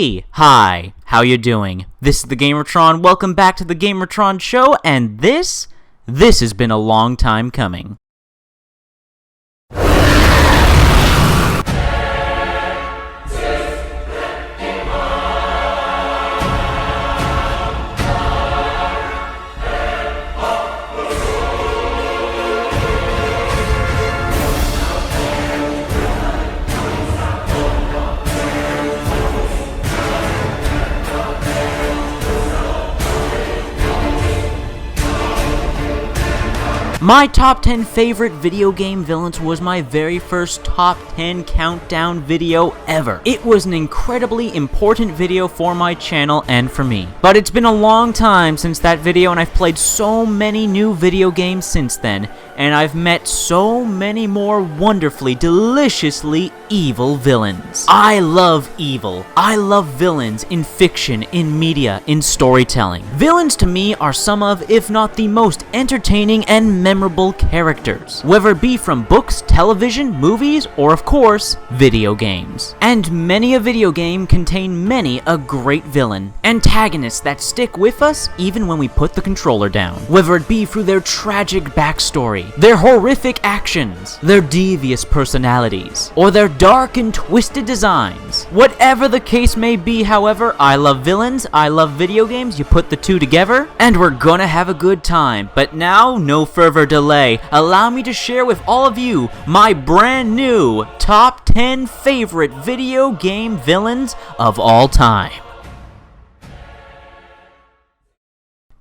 Hey! Hi! How you doing? This is the Gamertron. Welcome back to the Gamertron show, and this has been a long time coming. My top 10 favorite video game villains was my very first top 10 countdown video ever. It was an incredibly important video for my channel and for me. But it's been a long time since that video, and I've played so many new video games since then, and I've met so many more wonderfully, deliciously evil villains. I love evil. I love villains in fiction, in media, in storytelling. Villains to me are some of, if not the most entertaining and memorable characters, whether it be from books, television, movies, or of course, video games. And many a video game contain many a great villain, antagonists that stick with us even when we put the controller down, whether it be through their tragic backstory, their horrific actions, their devious personalities, or their dark and twisted designs. Whatever the case may be, however, I love villains, I love video games. You put the two together, and we're gonna have a good time. But now, no further delay, allow me to share with all of you my brand new top 10 favorite video game villains of all time.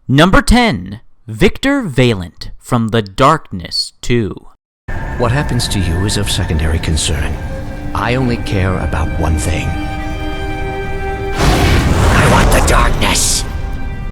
Number 10. Victor Valent from The Darkness 2. What happens to you is of secondary concern. I only care about one thing. I want the darkness!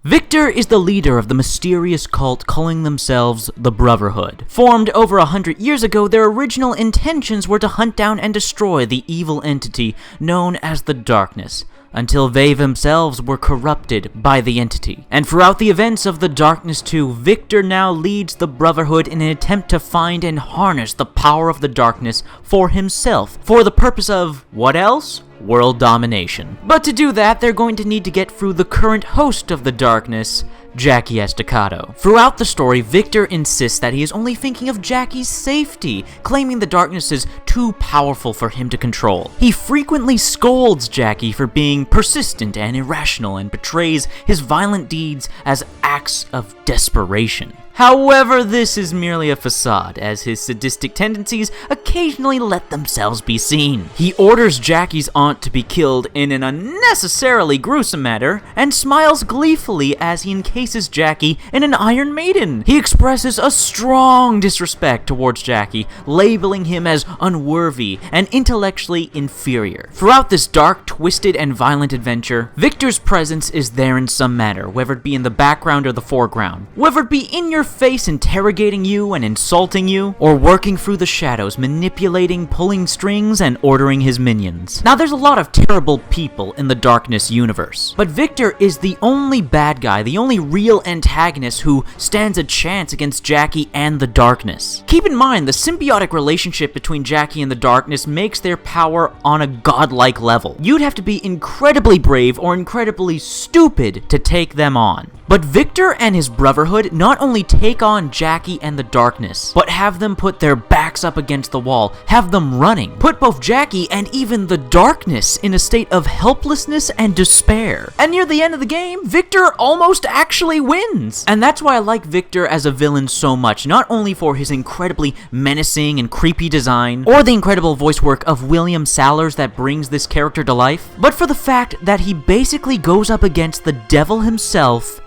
Victor is the leader of the mysterious cult calling themselves the Brotherhood. Formed over 100 years ago, their original intentions were to hunt down and destroy the evil entity known as the Darkness, until they themselves were corrupted by the entity. And throughout the events of The Darkness 2, Victor now leads the Brotherhood in an attempt to find and harness the power of the Darkness for himself, for the purpose of, what else? World domination. But to do that, they're going to need to get through the current host of the Darkness, Jackie Estacado. Throughout the story, Victor insists that he is only thinking of Jackie's safety, claiming the Darkness is too powerful for him to control. He frequently scolds Jackie for being persistent and irrational, and portrays his violent deeds as acts of desperation. However, this is merely a facade, as his sadistic tendencies occasionally let themselves be seen. He orders Jackie's aunt to be killed in an unnecessarily gruesome manner, and smiles gleefully as he encases Jackie in an Iron Maiden. He expresses a strong disrespect towards Jackie, labeling him as unworthy and intellectually inferior. Throughout this dark, twisted, and violent adventure, Victor's presence is there in some manner, whether it be in the background or the foreground, whether it be in your face interrogating you and insulting you, or working through the shadows, manipulating, pulling strings, and ordering his minions. Now, there's a lot of terrible people in the Darkness universe, but Victor is the only bad guy, the only real antagonist who stands a chance against Jackie and the Darkness. Keep in mind, the symbiotic relationship between Jackie and the Darkness makes their power on a godlike level. You'd have to be incredibly brave or incredibly stupid to take them on. But Victor and his Brotherhood not only take on Jackie and the Darkness, but have them put their backs up against the wall, have them running, put both Jackie and even the Darkness in a state of helplessness and despair. And near the end of the game, Victor almost actually wins. And that's why I like Victor as a villain so much, not only for his incredibly menacing and creepy design, or the incredible voice work of William Sallers that brings this character to life, but for the fact that he basically goes up against the devil himself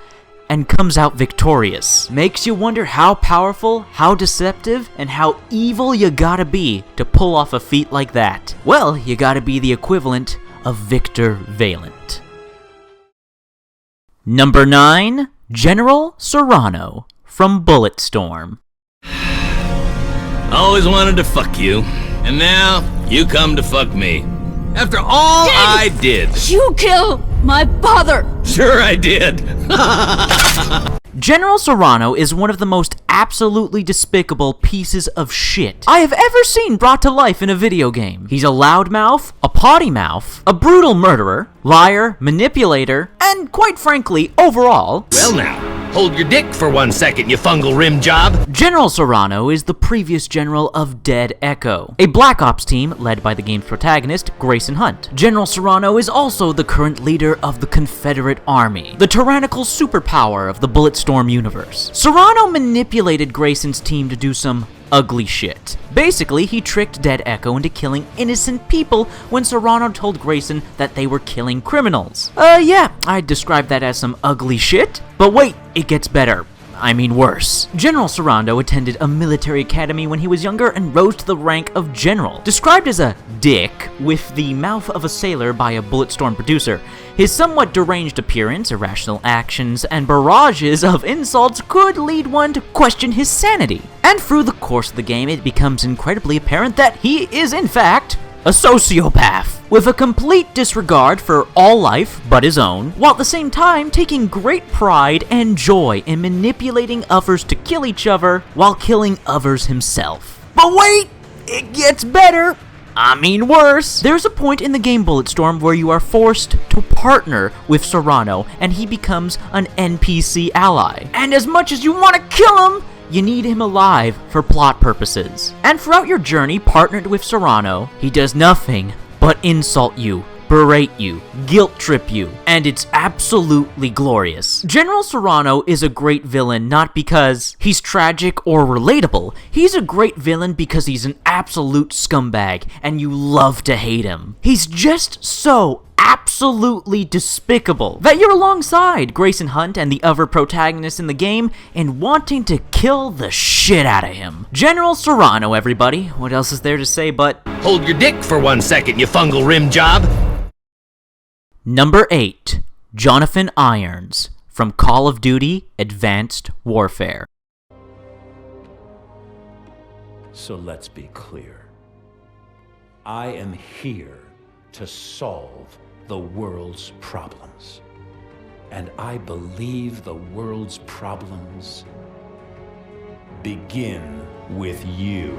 and comes out victorious. Makes you wonder how powerful, how deceptive, and how evil you gotta be to pull off a feat like that. Well, you gotta be the equivalent of Victor Valent. Number 9. General Serrano from Bulletstorm. Always wanted to fuck you, and now you come to fuck me. After all I did. You killed my father! Sure I did. General Serrano is one of the most absolutely despicable pieces of shit I have ever seen brought to life in a video game. He's a loudmouth, a potty mouth, a brutal murderer, liar, manipulator, and quite frankly, overall... Well now, hold your dick for 1 second, you fungal rim job. General Serrano is the previous general of Dead Echo, a Black Ops team led by the game's protagonist, Grayson Hunt. General Serrano is also the current leader of the Confederate Army, the tyrannical superpower of the Bulletstorm universe. Serrano manipulated Grayson's team to do some ugly shit. Basically, he tricked Dead Echo into killing innocent people when Serrano told Grayson that they were killing criminals. Yeah, I'd describe that as some ugly shit. But wait, it gets better. I mean worse. General Serrano attended a military academy when he was younger and rose to the rank of general. Described as a dick with the mouth of a sailor by a Bulletstorm producer, his somewhat deranged appearance, irrational actions, and barrages of insults could lead one to question his sanity. And through the course of the game, it becomes incredibly apparent that he is, in fact, a sociopath, with a complete disregard for all life but his own, while at the same time taking great pride and joy in manipulating others to kill each other while killing others himself. But wait, it gets better! I mean worse. There's a point in the game Bulletstorm where you are forced to partner with Serrano and he becomes an NPC ally. And as much as you want to kill him, you need him alive for plot purposes. And throughout your journey partnered with Serrano, he does nothing but insult you, berate you, guilt trip you, and it's absolutely glorious. General Serrano is a great villain not because he's tragic or relatable. He's a great villain because he's an absolute scumbag and you love to hate him. He's just so absolutely despicable that you're alongside Grayson Hunt and the other protagonists in the game in wanting to kill the shit out of him. General Serrano, everybody. What else is there to say but... Hold your dick for 1 second, you fungal rim job. Number 8. Jonathan Irons from Call of Duty Advanced Warfare. So let's be clear. I am here to solve the world's problems. And I believe the world's problems begin with you.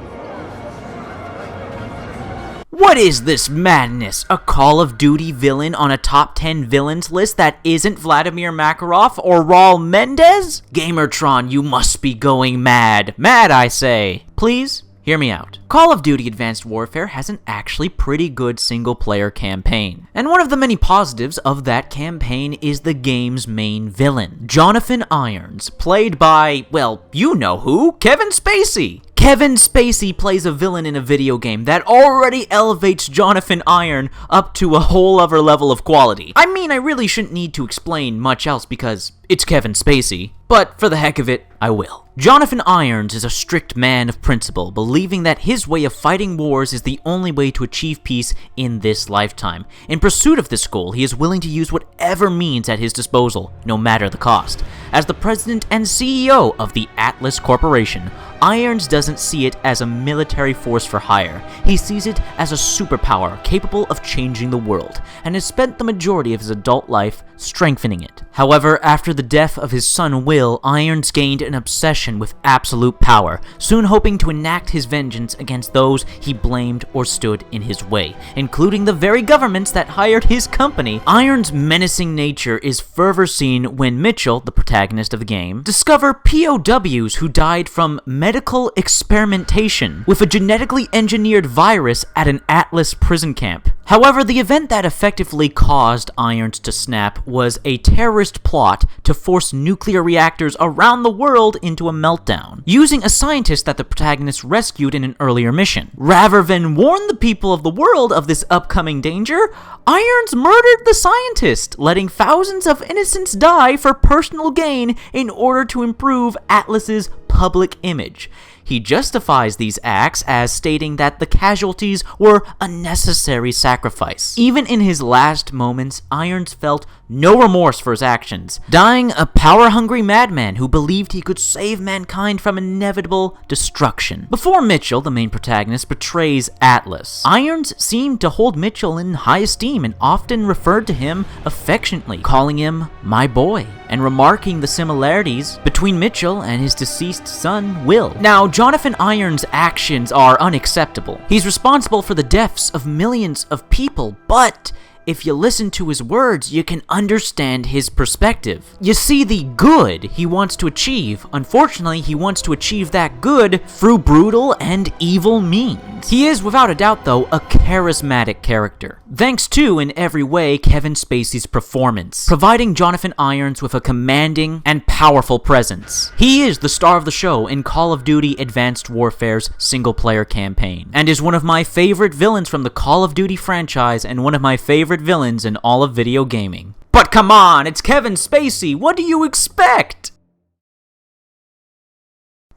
What is this madness? A Call of Duty villain on a top 10 villains list that isn't Vladimir Makarov or Raul Mendez? Gamertron, you must be going mad. Mad, I say. Please? Hear me out. Call of Duty Advanced Warfare has an actually pretty good single-player campaign. And one of the many positives of that campaign is the game's main villain, Jonathan Irons, played by, well, you know who, Kevin Spacey. Kevin Spacey plays a villain in a video game that already elevates Jonathan Irons up to a whole other level of quality. I mean, I really shouldn't need to explain much else because it's Kevin Spacey, but for the heck of it, I will. Jonathan Irons is a strict man of principle, believing that his way of fighting wars is the only way to achieve peace in this lifetime. In pursuit of this goal, he is willing to use whatever means at his disposal, no matter the cost. As the president and CEO of the Atlas Corporation, Irons doesn't see it as a military force for hire. He sees it as a superpower capable of changing the world, and has spent the majority of his adult life strengthening it. However, after the death of his son Will, Irons gained an obsession with absolute power, soon hoping to enact his vengeance against those he blamed or stood in his way, including the very governments that hired his company. Irons' menacing nature is further seen when Mitchell, the protagonist of the game, discover POWs who died from medical experimentation with a genetically engineered virus at an Atlas prison camp. However, the event that effectively caused Irons to snap was a terrorist plot to force nuclear reactors around the world into a meltdown, using a scientist that the protagonist rescued in an earlier mission. Rather than warn the people of the world of this upcoming danger, Irons murdered the scientist, letting thousands of innocents die for personal gain in order to improve Atlas's public image. He justifies these acts as stating that the casualties were a necessary sacrifice. Even in his last moments, Irons felt no remorse for his actions, dying a power-hungry madman who believed he could save mankind from inevitable destruction. Before Mitchell, the main protagonist, betrays Atlas, Irons seemed to hold Mitchell in high esteem and often referred to him affectionately, calling him "my boy," and remarking the similarities between Mitchell and his deceased son, Will. Now, Jonathan Irons' actions are unacceptable. He's responsible for the deaths of millions of people, but if you listen to his words, you can understand his perspective. You see the good he wants to achieve. Unfortunately, he wants to achieve that good through brutal and evil means. He is, without a doubt though, a charismatic character. Thanks to, in every way, Kevin Spacey's performance, providing Jonathan Irons with a commanding and powerful presence. He is the star of the show in Call of Duty Advanced Warfare's single-player campaign, and is one of my favorite villains from the Call of Duty franchise and one of my favorite villains in all of video gaming. But come on, it's Kevin Spacey, what do you expect?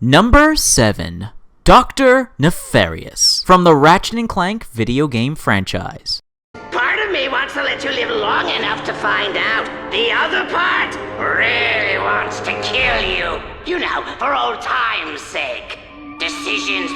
Number 7. Dr. Nefarious, from the Ratchet & Clank video game franchise. Part of me wants to let you live long enough to find out. The other part really wants to kill you. You know, for old time's sake. Decisions.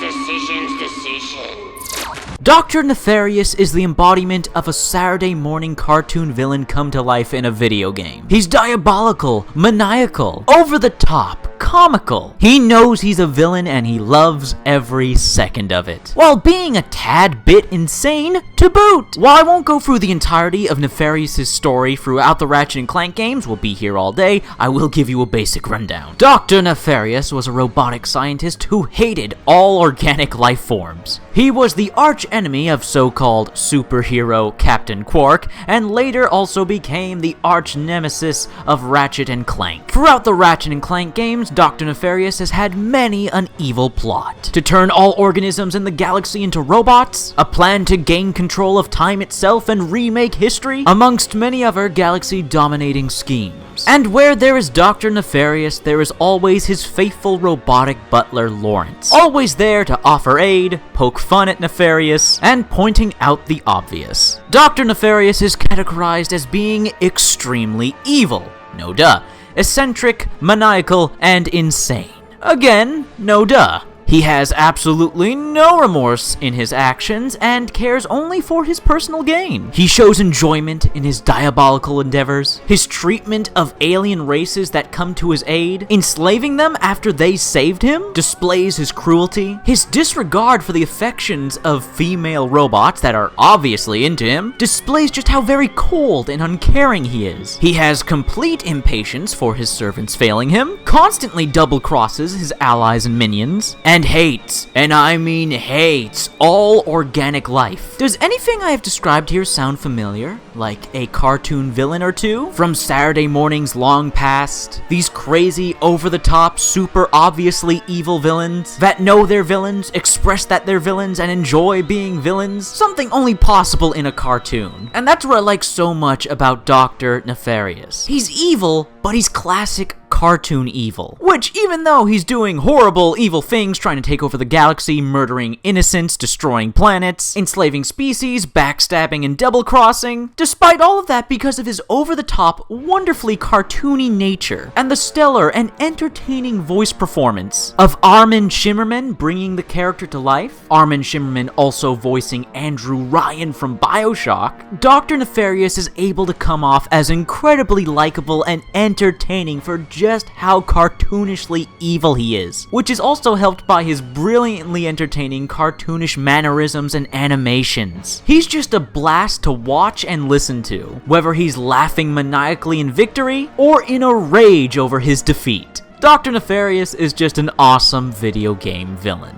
Dr. Nefarious is the embodiment of a Saturday morning cartoon villain come to life in a video game. He's diabolical, maniacal, over the top, comical. He knows he's a villain and he loves every second of it, while being a tad bit insane to boot. While I won't go through the entirety of Nefarious' story throughout the Ratchet & Clank games, we'll be here all day, I will give you a basic rundown. Dr. Nefarious was a robotic scientist who hated all organic life forms. He was the arch enemy of so-called superhero Captain Quark, and later also became the arch nemesis of Ratchet & Clank. Throughout the Ratchet & Clank games, Dr. Nefarious has had many an evil plot. To turn all organisms in the galaxy into robots, a plan to gain control of time itself and remake history, amongst many other galaxy-dominating schemes. And where there is Dr. Nefarious, there is always his faithful robotic butler Lawrence, always there to offer aid, poke fun at Nefarious, and pointing out the obvious. Dr. Nefarious is categorized as being extremely evil. No duh. Eccentric, maniacal, and insane. Again, no duh. He has absolutely no remorse in his actions and cares only for his personal gain. He shows enjoyment in his diabolical endeavors, his treatment of alien races that come to his aid, enslaving them after they saved him, displays his cruelty, his disregard for the affections of female robots that are obviously into him, displays just how very cold and uncaring he is. He has complete impatience for his servants failing him, constantly double-crosses his allies and minions, and hates, and I mean hates, all organic life. Does anything I have described here sound familiar? Like a cartoon villain or two? From Saturday mornings long past? These crazy, over-the-top, super obviously evil villains that know they're villains, express that they're villains, and enjoy being villains? Something only possible in a cartoon. And that's what I like so much about Dr. Nefarious. He's evil, but he's classic cartoon evil. Which, even though he's doing horrible, evil things, trying to take over the galaxy, murdering innocents, destroying planets, enslaving species, backstabbing and double-crossing, despite all of that, because of his over-the-top, wonderfully cartoony nature, and the stellar and entertaining voice performance of Armin Shimmerman bringing the character to life, Armin Shimmerman also voicing Andrew Ryan from BioShock, Dr. Nefarious is able to come off as incredibly likable and entertaining for just how cartoonishly evil he is, which is also helped by his brilliantly entertaining cartoonish mannerisms and animations. He's just a blast to watch and listen to, whether he's laughing maniacally in victory or in a rage over his defeat. Dr. Nefarious is just an awesome video game villain.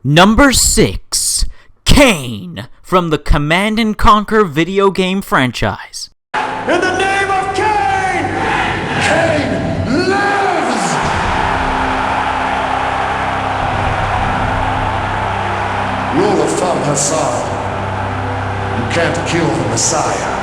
Number 6. Cain, from the Command & Conquer video game franchise. In the name of Cain! Cain lives! Rule of thumb, Hassan. You can't kill the Messiah.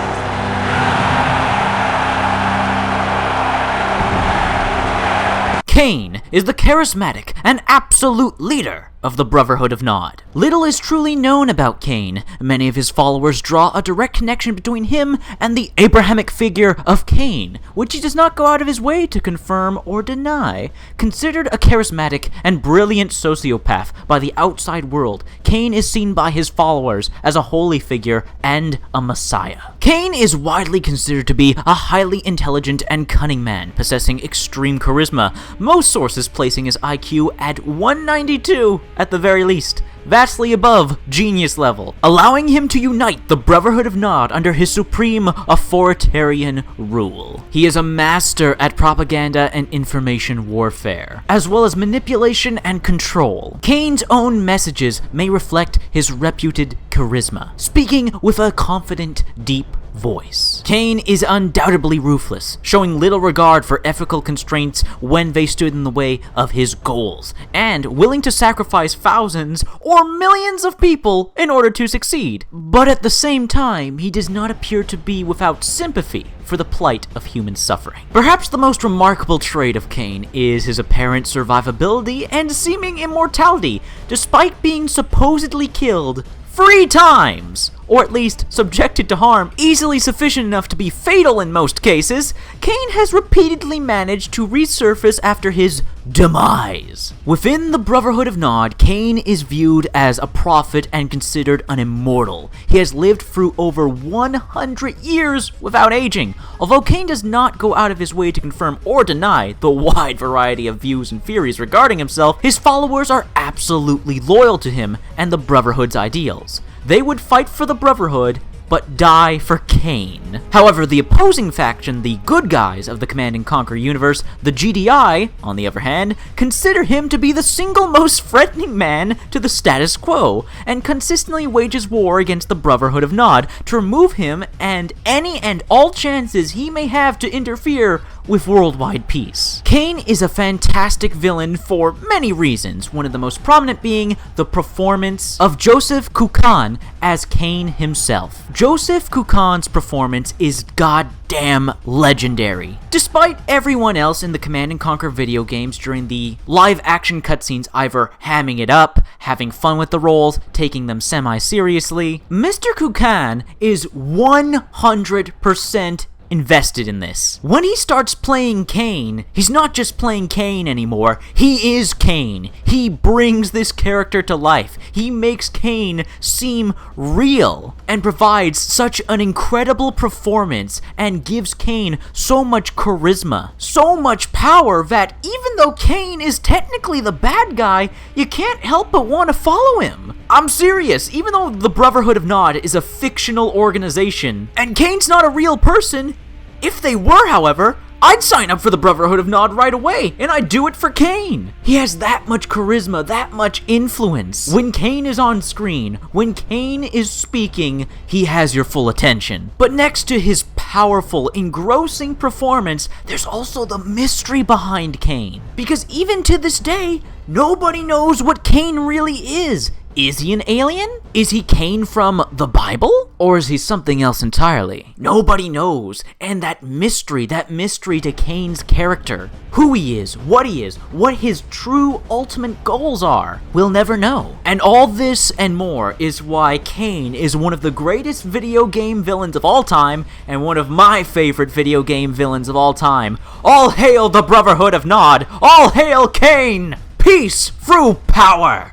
Cain is the charismatic and absolute leader of the Brotherhood of Nod. Little is truly known about Cain. Many of his followers draw a direct connection between him and the Abrahamic figure of Cain, which he does not go out of his way to confirm or deny. Considered a charismatic and brilliant sociopath by the outside world, Cain is seen by his followers as a holy figure and a messiah. Cain is widely considered to be a highly intelligent and cunning man, possessing extreme charisma, most sources placing his IQ at 192 at the very least, vastly above genius level, allowing him to unite the Brotherhood of Nod under his supreme authoritarian rule. He is a master at propaganda and information warfare, as well as manipulation and control. Cain's own messages may reflect his reputed charisma, speaking with a confident, deep voice. Cain is undoubtedly ruthless, showing little regard for ethical constraints when they stood in the way of his goals, and willing to sacrifice thousands or millions of people in order to succeed. But at the same time, he does not appear to be without sympathy for the plight of human suffering. Perhaps the most remarkable trait of Cain is his apparent survivability and seeming immortality, despite being supposedly killed 3 times, or at least subjected to harm easily sufficient enough to be fatal in most cases. Cain has repeatedly managed to resurface after his demise. Within the Brotherhood of Nod, Cain is viewed as a prophet and considered an immortal. He has lived through over 100 years without aging. Although Cain does not go out of his way to confirm or deny the wide variety of views and theories regarding himself, his followers are absolutely loyal to him and the Brotherhood's ideals. They would fight for the Brotherhood, but die for Cain. However, the opposing faction, the good guys of the Command & Conquer universe, the GDI, on the other hand, consider him to be the single most threatening man to the status quo, and consistently wages war against the Brotherhood of Nod to remove him and any and all chances he may have to interfere with worldwide peace. Cain is a fantastic villain for many reasons, one of the most prominent being the performance of Joseph Kukan as Cain himself. Joseph Kukan's performance is goddamn legendary. Despite everyone else in the Command & Conquer video games during the live-action cutscenes either hamming it up, having fun with the roles, taking them semi-seriously, Mr. Kukan is 100% invested in this. When he starts playing Cain, he's not just playing Cain anymore, he is Cain. He brings this character to life. He makes Cain seem real and provides such an incredible performance and gives Cain so much charisma, so much power that even though Cain is technically the bad guy, you can't help but want to follow him. I'm serious, even though the Brotherhood of Nod is a fictional organization and Cain's not a real person, if they were, however, I'd sign up for the Brotherhood of Nod right away, and I'd do it for Cain. He has that much charisma, that much influence. When Cain is on screen, when Cain is speaking, he has your full attention. But next to his powerful, engrossing performance, there's also the mystery behind Cain. Because even to this day, nobody knows what Cain really is. Is he an alien? Is he Cain from the Bible? Or is he something else entirely? Nobody knows. And that mystery to Cain's character, who he is, what his true ultimate goals are, we'll never know. And all this and more is why Cain is one of the greatest video game villains of all time, and one of my favorite video game villains of all time. All hail the Brotherhood of Nod! All hail Cain! Peace through power!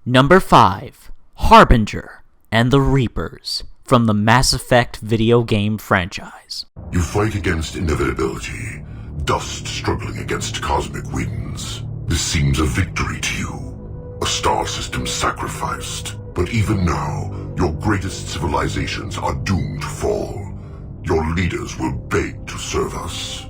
Number 5. Harbinger and the Reapers, from the Mass Effect video game franchise. You fight against inevitability, dust struggling against cosmic winds. This seems a victory to you, a star system sacrificed. But even now, your greatest civilizations are doomed to fall. Your leaders will beg to serve us.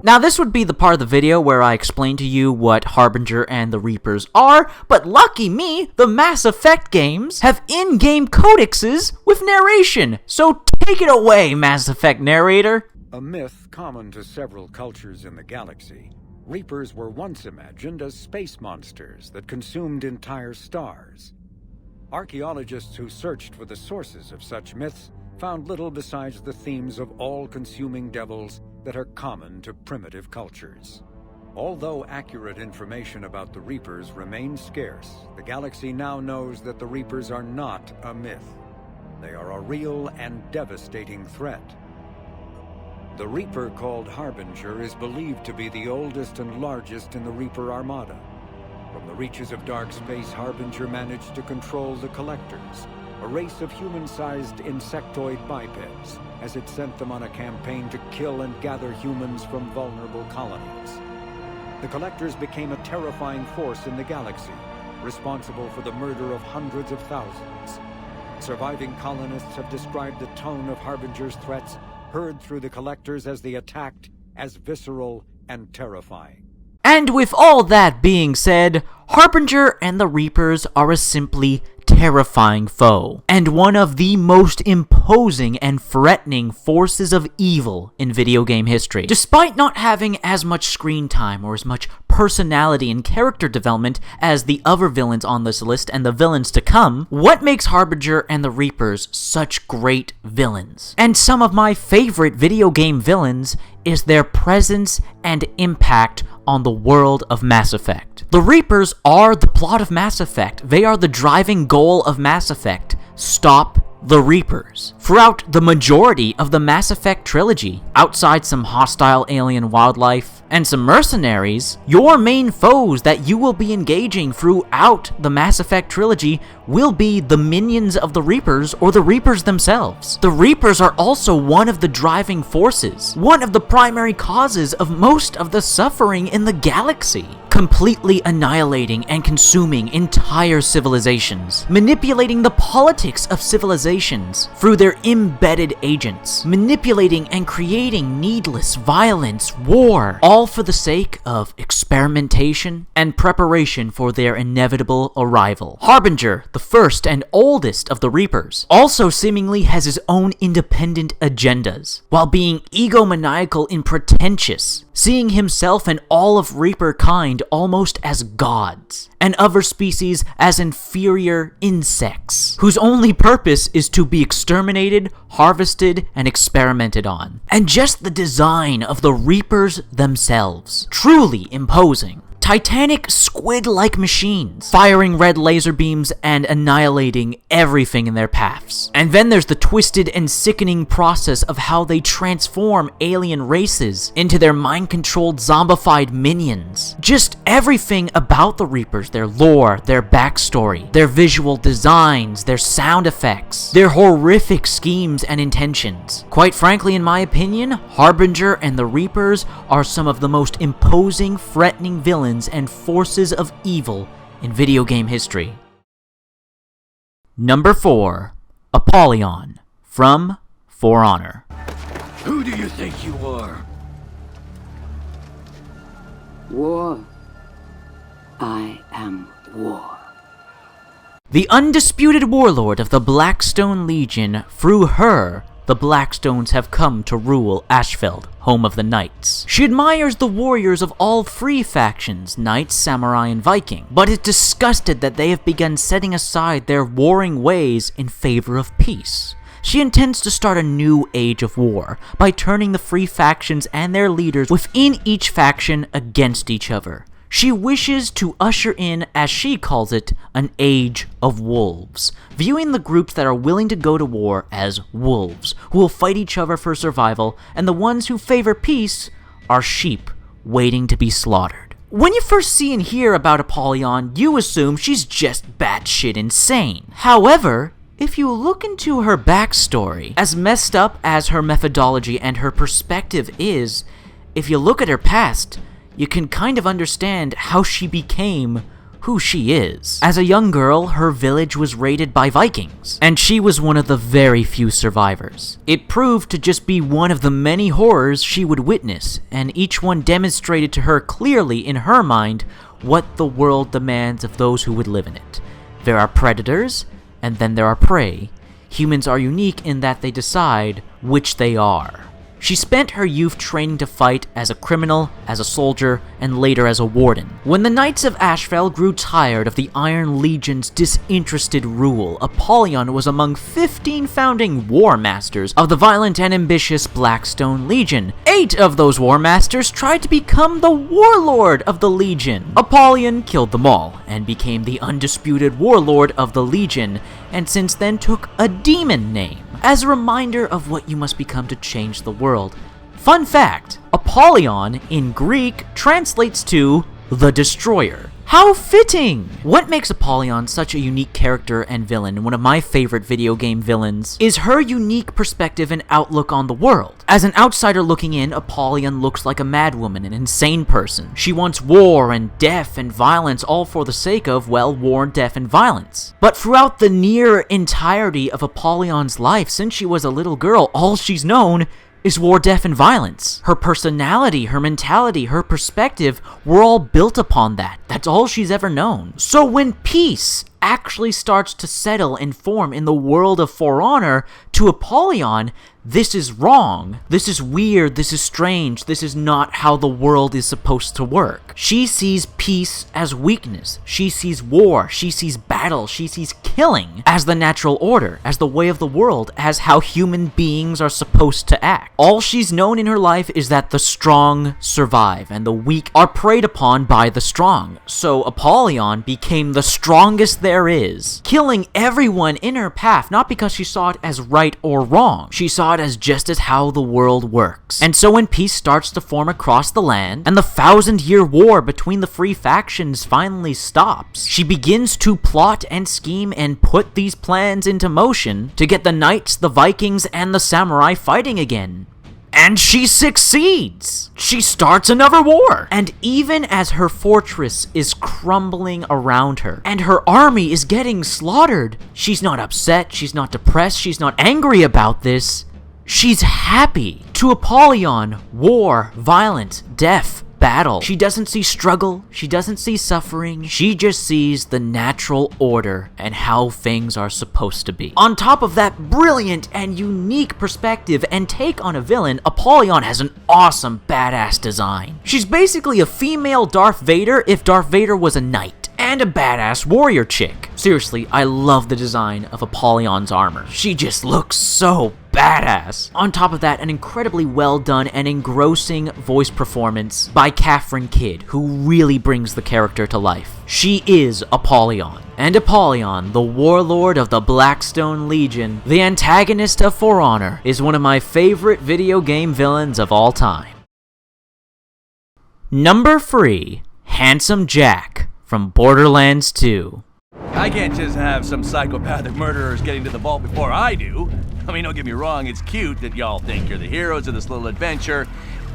Now this would be the part of the video where I explain to you what Harbinger and the Reapers are, but lucky me, the Mass Effect games have in-game codexes with narration, so take it away, Mass Effect narrator! A myth common to several cultures in the galaxy, Reapers were once imagined as space monsters that consumed entire stars. Archaeologists who searched for the sources of such myths found little besides the themes of all-consuming devils that are common to primitive cultures. Although accurate information about the Reapers remains scarce, the galaxy now knows that the Reapers are not a myth. They are a real and devastating threat. The Reaper called Harbinger is believed to be the oldest and largest in the Reaper Armada. From the reaches of dark space, Harbinger managed to control the Collectors, a race of human-sized insectoid bipeds, as it sent them on a campaign to kill and gather humans from vulnerable colonies. The Collectors became a terrifying force in the galaxy, responsible for the murder of hundreds of thousands. Surviving colonists have described the tone of Harbinger's threats heard through the Collectors as they attacked as visceral and terrifying. And with all that being said, Harbinger and the Reapers are a simply terrifying foe, and one of the most imposing and threatening forces of evil in video game history. Despite not having as much screen time or as much personality and character development as the other villains on this list and the villains to come, what makes Harbinger and the Reapers such great villains? And some of my favorite video game villains is their presence and impact on the world of Mass Effect. The Reapers are the plot of Mass Effect. They are the driving goal of Mass Effect. Stop the Reapers. Throughout the majority of the Mass Effect trilogy, outside some hostile alien wildlife and some mercenaries, your main foes that you will be engaging throughout the Mass Effect trilogy will be the minions of the Reapers or the Reapers themselves. The Reapers are also one of the driving forces, one of the primary causes of most of the suffering in the galaxy, completely annihilating and consuming entire civilizations, manipulating the politics of civilizations through their embedded agents, manipulating and creating needless violence, war, all for the sake of experimentation and preparation for their inevitable arrival. Harbinger, the first and oldest of the Reapers, also seemingly has his own independent agendas, while being egomaniacal and pretentious, seeing himself and all of Reaper kind almost as gods, and other species as inferior insects, whose only purpose is to be exterminated, harvested, and experimented on. And just the design of the Reapers themselves, truly imposing. Titanic squid-like machines, firing red laser beams and annihilating everything in their paths. And then there's the twisted and sickening process of how they transform alien races into their mind-controlled zombified minions. Just everything about the Reapers, their lore, their backstory, their visual designs, their sound effects, their horrific schemes and intentions. Quite frankly, in my opinion, Harbinger and the Reapers are some of the most imposing, threatening villains and forces of evil in video game history. Number 4. Apollon from For Honor. Who do you think you are? War. I am war. The undisputed warlord of the Blackstone Legion, through her, the Blackstones have come to rule Ashfeld, home of the Knights. She admires the warriors of all three factions, Knights, Samurai, and Viking, but is disgusted that they have begun setting aside their warring ways in favor of peace. She intends to start a new age of war by turning the three factions and their leaders within each faction against each other. She wishes to usher in, as she calls it, an age of wolves, viewing the groups that are willing to go to war as wolves, who will fight each other for survival, and the ones who favor peace are sheep waiting to be slaughtered. When you first see and hear about Apollon, you assume she's just batshit insane. However, if you look into her backstory, as messed up as her methodology and her perspective is, if you look at her past, you can kind of understand how she became who she is. As a young girl, her village was raided by Vikings, and she was one of the very few survivors. It proved to just be one of the many horrors she would witness, and each one demonstrated to her clearly in her mind what the world demands of those who would live in it. There are predators, and then there are prey. Humans are unique in that they decide which they are. She spent her youth training to fight as a criminal, as a soldier, and later as a warden. When the Knights of Ashfell grew tired of the Iron Legion's disinterested rule, Apollon was among 15 founding war masters of the violent and ambitious Blackstone Legion. 8 of those war masters tried to become the warlord of the Legion. Apollon killed them all and became the undisputed warlord of the Legion, and since then took a demon name as a reminder of what you must become to change the world. Fun fact, Apollon in Greek translates to the Destroyer. How fitting! What makes Apollon such a unique character and villain, one of my favorite video game villains, is her unique perspective and outlook on the world. As an outsider looking in, Apollon looks like a madwoman, an insane person. She wants war and death and violence all for the sake of, well, war, death, and violence. But throughout the near entirety of Apollon's life, since she was a little girl, all she's known is war, death, and violence. Her personality, her mentality, her perspective were all built upon that. That's all she's ever known. So when peace actually starts to settle and form in the world of For Honor, to Apollon, this is wrong. This is weird. This is strange. This is not how the world is supposed to work. She sees peace as weakness. She sees war. She sees battle. She sees killing as the natural order, as the way of the world, as how human beings are supposed to act. All she's known in her life is that the strong survive and the weak are preyed upon by the strong. So Apollon became the strongest there is, killing everyone in her path, not because she saw it as right or wrong. She saw it as just as how the world works. And so when peace starts to form across the land, and the 1,000-year war between the free factions finally stops, she begins to plot and scheme and put these plans into motion to get the knights, the Vikings, and the samurai fighting again. And she succeeds! She starts another war! And even as her fortress is crumbling around her, and her army is getting slaughtered, she's not upset, she's not depressed, she's not angry about this. She's happy. To Apollon, war, violence, death, battle. She doesn't see struggle, she doesn't see suffering, she just sees the natural order and how things are supposed to be. On top of that brilliant and unique perspective and take on a villain, Apollon has an awesome badass design. She's basically a female Darth Vader if Darth Vader was a knight, and a badass warrior chick. Seriously, I love the design of Apollon's armor. She just looks so badass. On top of that, an incredibly well done and engrossing voice performance by Catherine Kidd, who really brings the character to life. She is Apollon, and Apollon, the warlord of the Blackstone Legion, the antagonist of For Honor, is one of my favorite video game villains of all time. Number 3, Handsome Jack from Borderlands 2. I can't just have some psychopathic murderers getting to the vault before I do. I mean, don't get me wrong, it's cute that y'all think you're the heroes of this little adventure,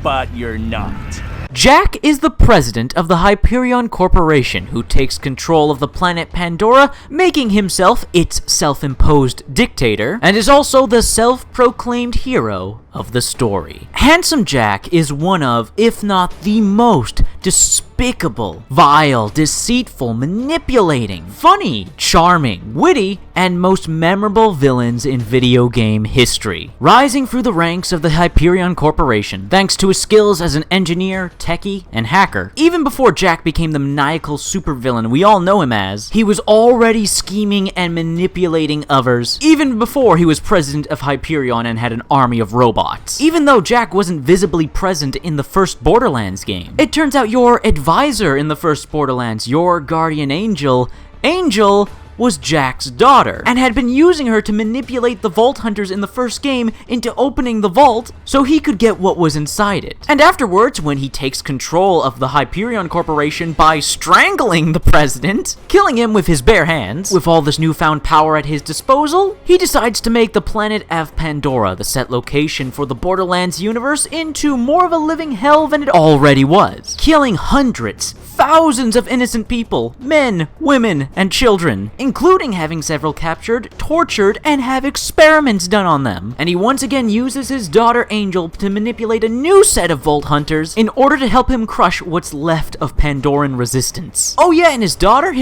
but you're not. Jack is the president of the Hyperion Corporation, who takes control of the planet Pandora, making himself its self-imposed dictator, and is also the self-proclaimed hero of the story. Handsome Jack is one of, if not the most, despicable, vile, deceitful, manipulating, funny, charming, witty, and most memorable villains in video game history. Rising through the ranks of the Hyperion Corporation, thanks to his skills as an engineer, techie, and hacker. Even before Jack became the maniacal supervillain we all know him as, he was already scheming and manipulating others, even before he was president of Hyperion and had an army of robots. Even though Jack wasn't visibly present in the first Borderlands game, it turns out your advisor in the first Borderlands, your guardian angel, was Jack's daughter, and had been using her to manipulate the Vault Hunters in the first game into opening the vault so he could get what was inside it. And afterwards, when he takes control of the Hyperion Corporation by strangling the president, killing him with his bare hands, with all this newfound power at his disposal, he decides to make the planet of Pandora, the set location for the Borderlands universe, into more of a living hell than it already was, killing hundreds, thousands of innocent people, men, women, and children, including having several captured, tortured, and have experiments done on them. And he once again uses his daughter Angel to manipulate a new set of Vault Hunters in order to help him crush what's left of Pandoran resistance. Oh yeah, and his daughter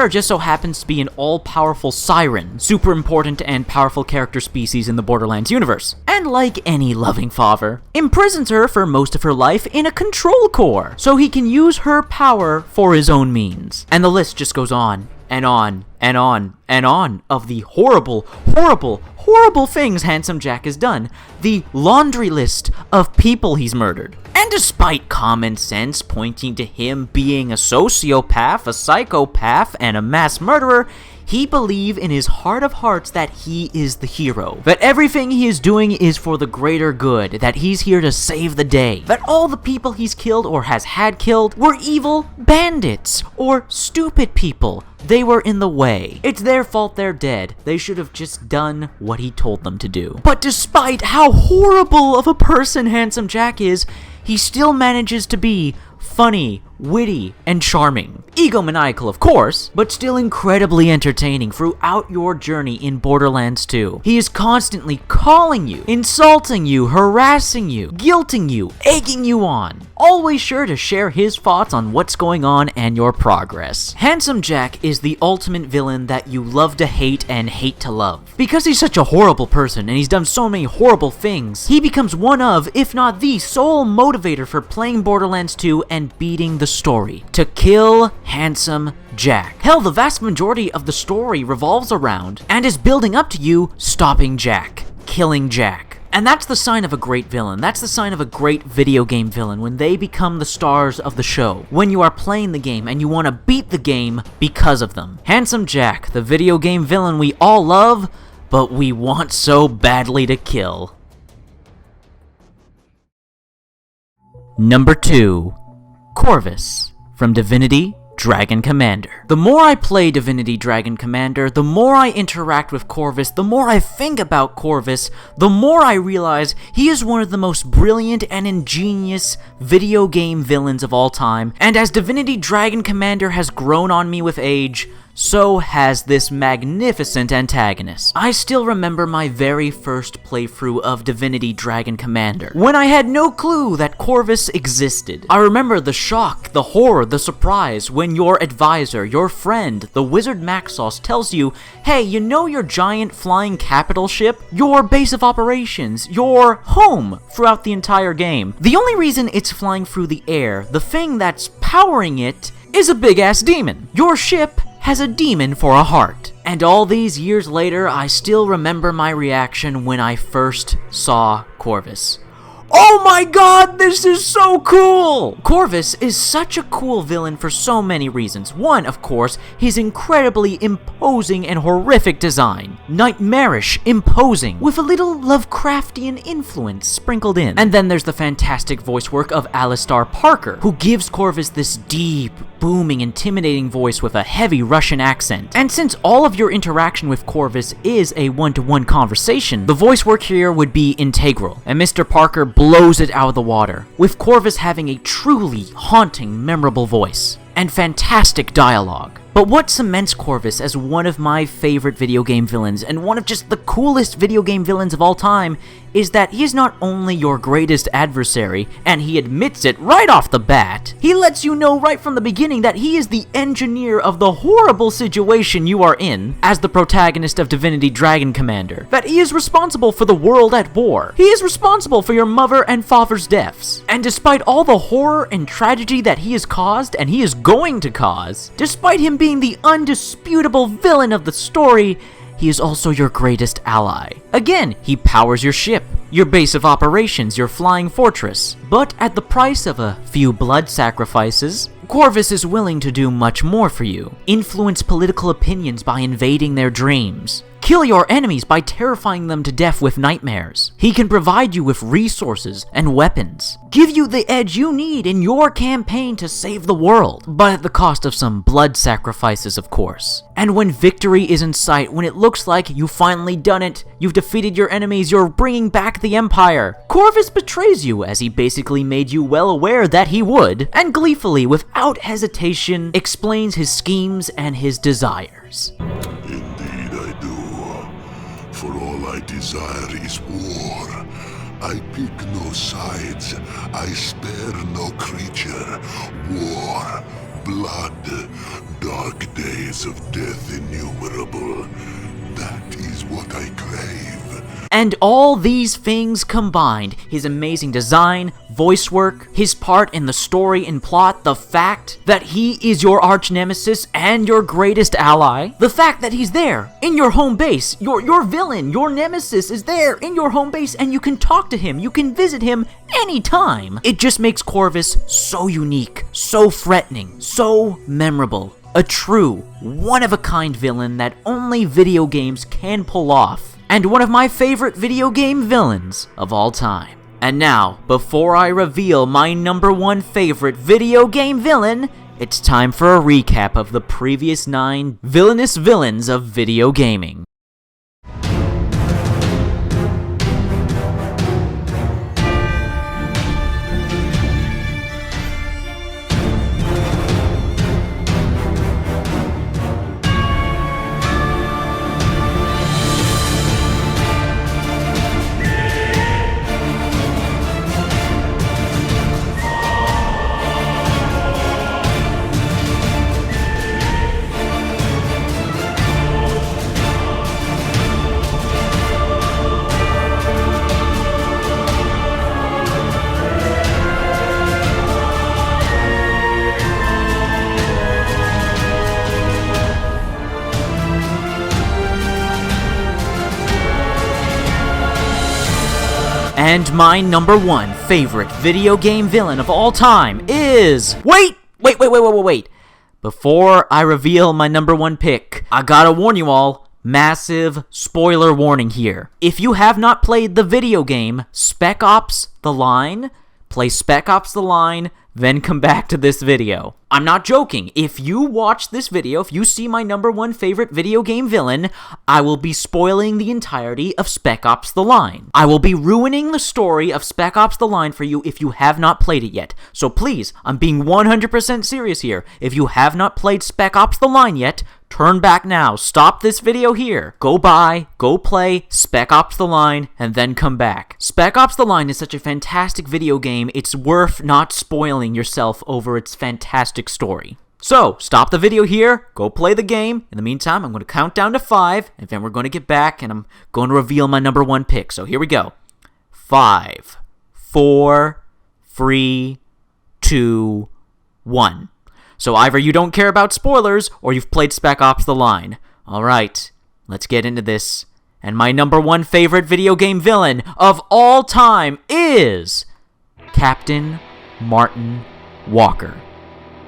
just so happens to be an all-powerful siren, super important and powerful character species in the Borderlands universe. And like any loving father, imprisons her for most of her life in a control core, so he can use her power for his own means. And the list just goes on, and on, and on, and on, of the horrible, horrible, horrible things Handsome Jack has done. The laundry list of people he's murdered. And despite common sense pointing to him being a sociopath, a psychopath, and a mass murderer, he believes in his heart of hearts that he is the hero, that everything he is doing is for the greater good, that he's here to save the day, that all the people he's killed or has had killed were evil bandits or stupid people. They were in the way. It's their fault they're dead. They should have just done what he told them to do. But despite how horrible of a person Handsome Jack is, he still manages to be funny, witty, and charming. Egomaniacal, of course, but still incredibly entertaining throughout your journey in Borderlands 2. He is constantly calling you, insulting you, harassing you, guilting you, egging you on. Always sure to share his thoughts on what's going on and your progress. Handsome Jack is the ultimate villain that you love to hate and hate to love. Because he's such a horrible person and he's done so many horrible things, he becomes one of, if not the sole motivator for playing Borderlands 2 and beating the story. To kill Handsome Jack. Hell, the vast majority of the story revolves around and is building up to you stopping Jack, killing Jack. And that's the sign of a great villain. That's the sign of a great video game villain, when they become the stars of the show. When you are playing the game and you want to beat the game because of them. Handsome Jack, the video game villain we all love, but we want so badly to kill. Number 2. Corvus, from Divinity Dragon Commander. The more I play Divinity Dragon Commander, the more I interact with Corvus, the more I think about Corvus, the more I realize he is one of the most brilliant and ingenious video game villains of all time, and as Divinity Dragon Commander has grown on me with age, so has this magnificent antagonist. I still remember my very first playthrough of Divinity Dragon Commander, when I had no clue that Corvus existed. I remember the shock, the horror, the surprise when your advisor, your friend, the wizard Maxos tells you, hey, you know your giant flying capital ship? Your base of operations, your home throughout the entire game. The only reason it's flying through the air, the thing that's powering it, is a big-ass demon. Your ship has a demon for a heart. And all these years later, I still remember my reaction when I first saw Corvus. Oh my god, this is so cool! Corvus is such a cool villain for so many reasons. One, of course, his incredibly imposing and horrific design. Nightmarish, imposing, with a little Lovecraftian influence sprinkled in. And then there's the fantastic voice work of Alistair Parker, who gives Corvus this deep, booming, intimidating voice with a heavy Russian accent. And since all of your interaction with Corvus is a one-to-one conversation, the voice work here would be integral, and Mr. Parker blows it out of the water, with Corvus having a truly haunting, memorable voice, and fantastic dialogue. But what cements Corvus as one of my favorite video game villains, and one of just the coolest video game villains of all time, is that he is not only your greatest adversary, and he admits it right off the bat, he lets you know right from the beginning that he is the engineer of the horrible situation you are in, as the protagonist of Divinity Dragon Commander, that he is responsible for the world at war. He is responsible for your mother and father's deaths. And despite all the horror and tragedy that he has caused, and he is going to cause, despite him being the undisputable villain of the story, he is also your greatest ally. Again, he powers your ship, your base of operations, your flying fortress. But at the price of a few blood sacrifices, Corvus is willing to do much more for you. Influence political opinions by invading their dreams. kill your enemies by terrifying them to death with nightmares. He can provide you with resources and weapons, give you the edge you need in your campaign to save the world, but at the cost of some blood sacrifices, of course. And when victory is in sight, when it looks like you've finally done it, you've defeated your enemies, you're bringing back the Empire, Corvus betrays you, as he basically made you well aware that he would, and gleefully, without hesitation, explains his schemes and his desires. Indeed I do. For all I desire is war. I pick no sides. I spare no creature. War, blood, dark days of death innumerable. That is what I crave. And all these things combined, his amazing design, voice work, his part in the story and plot, the fact that he is your arch nemesis and your greatest ally, the fact that he's there in your home base, your villain, your nemesis is there in your home base, and you can talk to him, you can visit him anytime. It just makes Corvus so unique, so threatening, so memorable. A true, one-of-a-kind villain that only video games can pull off, and one of my favorite video game villains of all time. And now, before I reveal my #1 favorite video game villain, it's time for a recap of the previous 9 villainous villains of video gaming. And my #1 favorite video game villain of all time is... Wait! Before I reveal my #1 pick, I gotta warn you all, massive spoiler warning here. If you have not played the video game Spec Ops: The Line, play Spec Ops: The Line, then come back to this video. I'm not joking. If you watch this video, if you see my #1 favorite video game villain, I will be spoiling the entirety of Spec Ops: The Line. I will be ruining the story of Spec Ops: The Line for you if you have not played it yet. So please, I'm being 100% serious here. If you have not played Spec Ops: The Line yet, turn back now. Stop this video here. Go play Spec Ops: The Line, and then come back. Spec Ops: The Line is such a fantastic video game, it's worth not spoiling yourself over its fantastic story. So, stop the video here, go play the game. In the meantime, I'm going to count down to 5, and then we're going to get back, and I'm going to reveal my #1 pick. So here we go. 5, 4, 3, 2, 1. So either you don't care about spoilers, or you've played Spec Ops: The Line. Alright, let's get into this. And my #1 favorite video game villain of all time is... Captain Martin Walker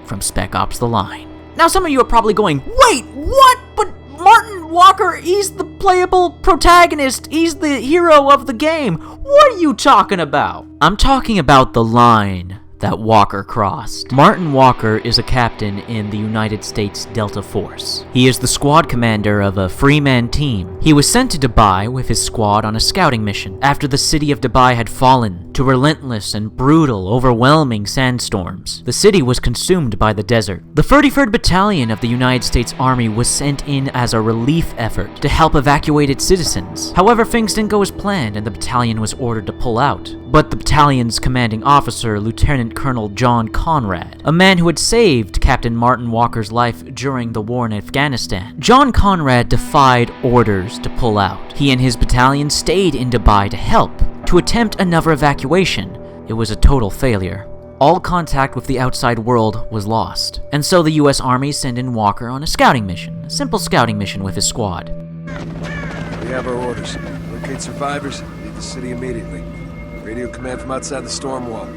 from Spec Ops: The Line. Now some of you are probably going, wait, what? But Martin Walker, he's the playable protagonist. He's the hero of the game. What are you talking about? I'm talking about the line that Walker crossed. Martin Walker is a captain in the United States Delta Force. He is the squad commander of a Freeman team. He was sent to Dubai with his squad on a scouting mission after the city of Dubai had fallen to relentless and brutal, overwhelming sandstorms. The city was consumed by the desert. The 33rd Battalion of the United States Army was sent in as a relief effort to help evacuate its citizens. However, things didn't go as planned and the battalion was ordered to pull out. But the battalion's commanding officer, Lieutenant Colonel John Conrad, a man who had saved Captain Martin Walker's life during the war in Afghanistan. John Conrad defied orders to pull out. He and his battalion stayed in Dubai to help, to attempt another evacuation. It was a total failure. All contact with the outside world was lost. And so the US Army sent in Walker on a scouting mission, a simple scouting mission with his squad. We have our orders. Locate survivors, leave the city immediately. Radio command from outside the storm wall.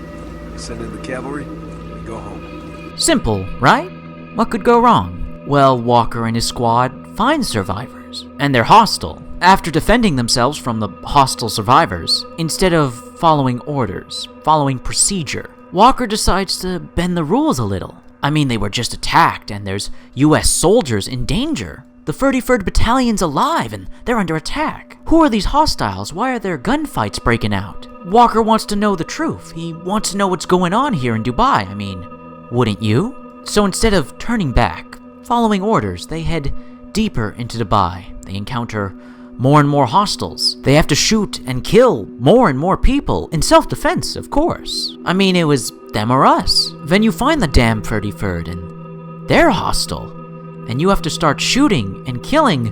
We send in the cavalry, we go home. Simple, right? What could go wrong? Well, Walker and his squad find survivors, and they're hostile. After defending themselves from the hostile survivors, instead of following orders, following procedure, Walker decides to bend the rules a little. I mean, they were just attacked, and there's US soldiers in danger. The 33rd Battalion's alive, and they're under attack. Who are these hostiles? Why are there gunfights breaking out? Walker wants to know the truth. He wants to know what's going on here in Dubai. I mean, wouldn't you? So instead of turning back, following orders, they head deeper into Dubai. They encounter more and more hostiles. They have to shoot and kill more and more people, in self-defense, of course. I mean, it was them or us. Then you find the damn 33rd, and they're hostile. And you have to start shooting and killing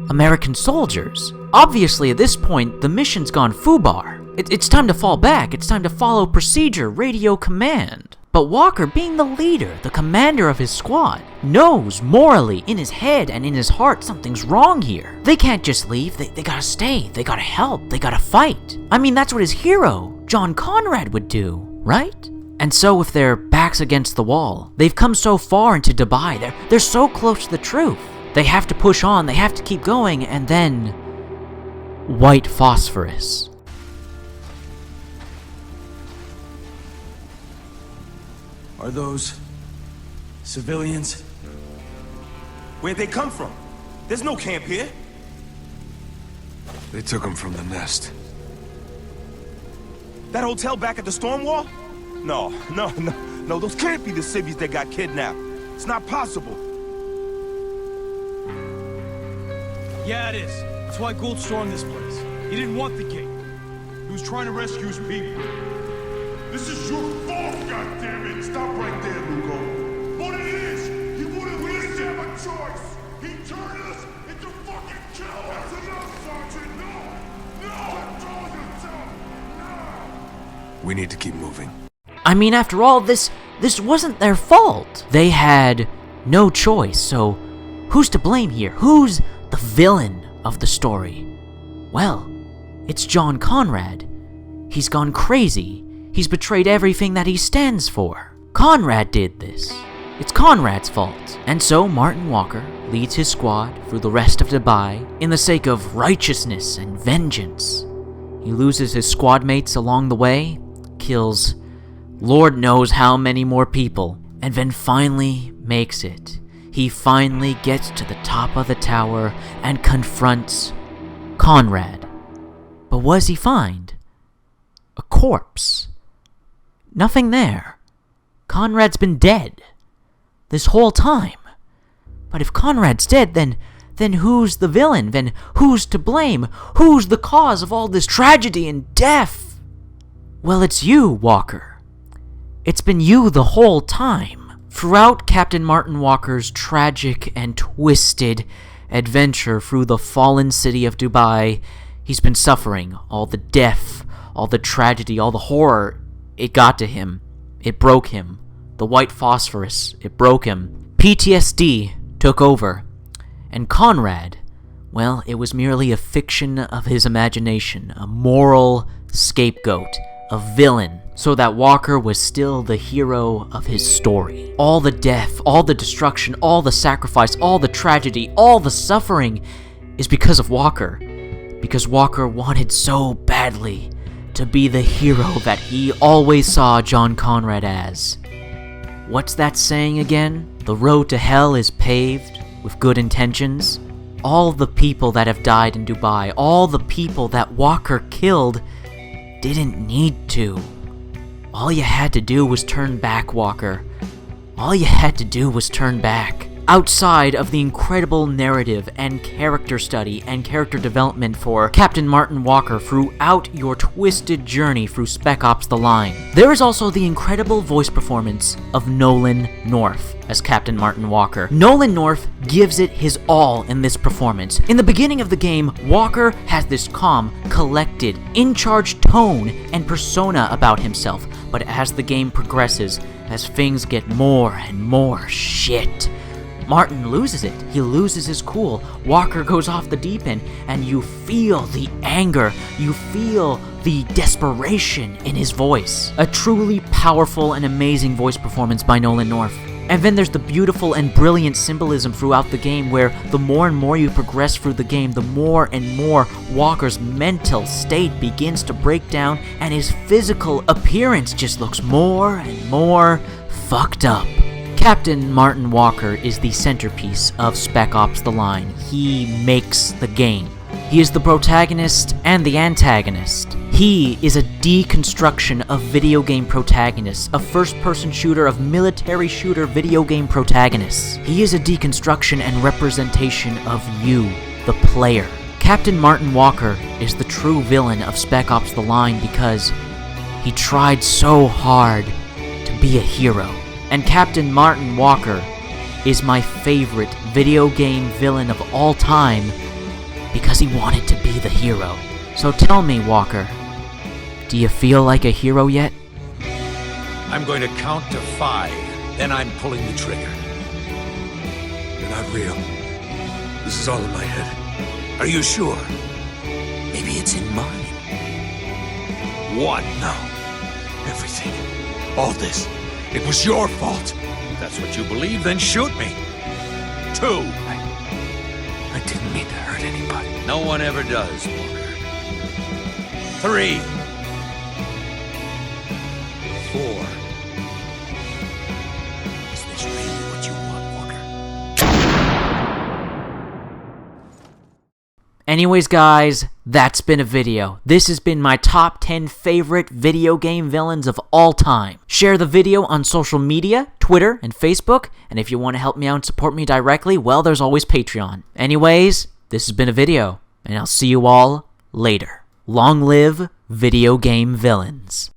American soldiers. Obviously, at this point, the mission's gone foobar. It's time to fall back. It's time to follow procedure, radio command. But Walker, being the leader, the commander of his squad, knows morally, in his head and in his heart, something's wrong here. They can't just leave. They gotta stay. They gotta help. They gotta fight. I mean, that's what his hero, John Conrad, would do, right? And so with their backs against the wall, they've come so far into Dubai, they're so close to the truth. They have to push on, they have to keep going, and then... white phosphorus. Are those... civilians? Where'd they come from? There's no camp here. They took them from the nest. That hotel back at the storm wall? No, those can't be the civvies that got kidnapped. It's not possible. Yeah, it is. That's why Gould stormed this place. He didn't want the king. He was trying to rescue his people. This is your fault, goddammit! Stop right there, Lugo. What it is, he wouldn't have a choice. He turned us into fucking killers. That's enough, Sergeant. No! Control yourself. No! We need to keep moving. I mean, after all, this wasn't their fault. They had no choice, so who's to blame here? Who's the villain of the story? Well, it's John Conrad. He's gone crazy. He's betrayed everything that he stands for. Conrad did this. It's Conrad's fault. And so Martin Walker leads his squad through the rest of Dubai in the sake of righteousness and vengeance. He loses his squad mates along the way, kills Lord knows how many more people, and then finally makes it. He finally gets to the top of the tower and confronts Conrad. But what does he find? A corpse. Nothing there. Conrad's been dead this whole time. But if Conrad's dead, then who's the villain? Then who's to blame? Who's the cause of all this tragedy and death? Well, it's you, Walker. It's been you the whole time. Throughout Captain Martin Walker's tragic and twisted adventure through the fallen city of Dubai, he's been suffering all the death, all the tragedy, all the horror. It got to him. It broke him. The white phosphorus, it broke him. PTSD took over. And Conrad, well, it was merely a fiction of his imagination, a moral scapegoat, a villain, so that Walker was still the hero of his story. All the death, all the destruction, all the sacrifice, all the tragedy, all the suffering is because of Walker. Because Walker wanted so badly to be the hero that he always saw John Conrad as. What's that saying again? The road to hell is paved with good intentions. All the people that have died in Dubai, all the people that Walker killed, didn't need to. All you had to do was turn back, Walker. All you had to do was turn back. Outside of the incredible narrative and character study and character development for Captain Martin Walker throughout your twisted journey through Spec Ops: The Line, there is also the incredible voice performance of Nolan North as Captain Martin Walker. Nolan North gives it his all in this performance. In the beginning of the game, Walker has this calm, collected, in-charge tone and persona about himself, but as the game progresses, as things get more and more shit, Martin loses it. He loses his cool. Walker goes off the deep end, and you feel the anger. You feel the desperation in his voice. A truly powerful and amazing voice performance by Nolan North. And then there's the beautiful and brilliant symbolism throughout the game where the more and more you progress through the game, the more and more Walker's mental state begins to break down and his physical appearance just looks more and more fucked up. Captain Martin Walker is the centerpiece of Spec Ops: The Line. He makes the game. He is the protagonist and the antagonist. He is a deconstruction of video game protagonists, a first-person shooter of military shooter video game protagonists. He is a deconstruction and representation of you, the player. Captain Martin Walker is the true villain of Spec Ops: The Line because he tried so hard to be a hero. And Captain Martin Walker is my favorite video game villain of all time because he wanted to be the hero. So tell me, Walker, do you feel like a hero yet? I'm going to count to 5, then I'm pulling the trigger. You're not real. This is all in my head. Are you sure? Maybe it's in mine. 1. No. Everything. All this. It was your fault. If that's what you believe, then shoot me. 2. I didn't mean to hurt anybody. No one ever does, Walker. 3. 4. Is this really what you want, Walker? Anyways, guys, that's been a video. This has been my top 10 favorite video game villains of all time. Share the video on social media, Twitter and Facebook, and if you want to help me out and support me directly, well, there's always Patreon. Anyways, this has been a video, and I'll see you all later. Long live video game villains.